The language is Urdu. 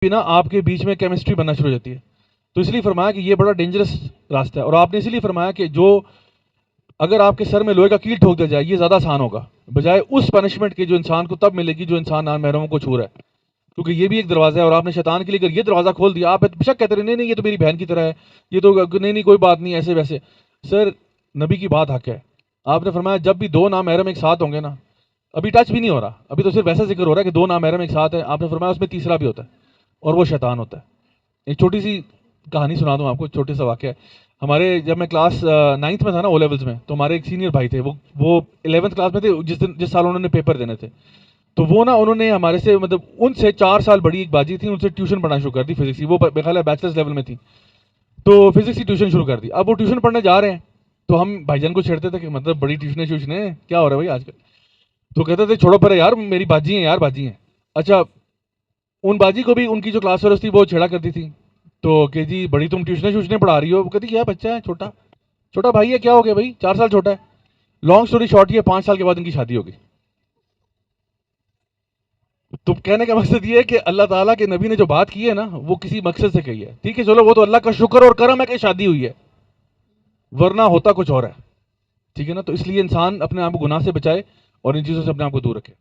نا آپ کے بیچ میں کیمسٹری بننا شروع ہو جاتی ہے. تو اس لیے فرمایا کہ یہ بڑا ڈینجرس راستہ ہے. اور آپ نے اسی لیے فرمایا کہ جو اگر آپ کے سر میں لوہے کا کیل ٹھوک دیا جائے یہ زیادہ آسان ہوگا بجائے اس پنشمنٹ کے جو انسان کو تب ملے گی جو انسان نامحرموں کو چھو رہا ہے. کیونکہ یہ بھی ایک دروازہ ہے اور آپ نے شیطان کے لیے اگر یہ دروازہ کھول دیا, آپ بے شک کہتے رہے نہیں نہیں یہ تو میری بہن کی طرح ہے, یہ تو نہیں نہیں کوئی بات نہیں ایسے ویسے. سر نبی کی بات حق ہے. آپ نے فرمایا جب بھی دو نامحرم ایک ساتھ ہوں گے نا, ابھی ٹچ بھی نہیں ہو رہا, ابھی تو صرف ویسا ذکر ہو رہا ہے کہ دو نامحرم ایک ساتھ ہیں, آپ نے فرمایا اس میں تیسرا بھی ہوتا ہے اور وہ شیطان ہوتا ہے. ایک چھوٹی سی کہانی سنا دوں آپ کو, چھوٹے سا واقعہ. ہمارے جب میں کلاس 9th میں تھا نا, او لیولس میں, تو ہمارے ایک سینئر بھائی تھے, وہ 11th کلاس میں تھے جس سال انہوں نے پیپر دینے تھے. تو وہ نا انہوں نے ہمارے سے مطلب ان سے 4 سال بڑی ایک باجی تھی, ان سے ٹیوشن پڑھنا شروع کر دی فزکس کی. وہ میرا خیال ہے بیچلرس لیول میں تھی, تو فزکس کی ٹیوشن شروع کر دی. اب وہ ٹیوشن پڑھنے جا رہے ہیں تو ہم بھائی جان کو چھیڑتے تھے کہ مطلب بڑی ٹیوشنیں کیا ہو رہا ہے بھائی آج کل. تو کہتے تھے چھوڑو پر یار میری باجی ہیں یار باجی ہیں. اچھا ان باجی کو بھی ان کی جو کلاس فیلوز تھی وہ چھیڑا کرتی تھی. تو کہ جی بڑی تم ٹیوشنیں پڑھا رہی ہو, وہ کہتی کیا بچہ ہے چھوٹا بھائی ہے, کیا ہو گیا بھائی 4 سال چھوٹا ہے. لانگ سٹوری شارٹ, یہ 5 سال کے بعد ان کی شادی ہوگی. تو کہنے کا مقصد یہ ہے کہ اللہ تعالیٰ کے نبی نے جو بات کی ہے نا وہ کسی مقصد سے کہی ہے. ٹھیک ہے چلو وہ تو اللہ کا شکر اور کرم ہے کہ شادی ہوئی ہے, ورنہ ہوتا کچھ اور ہے. ٹھیک ہے نا, تو اس لیے انسان اپنے آپ کو گناہ سے بچائے اور ان چیزوں سے اپنے آپ کو دور رکھے.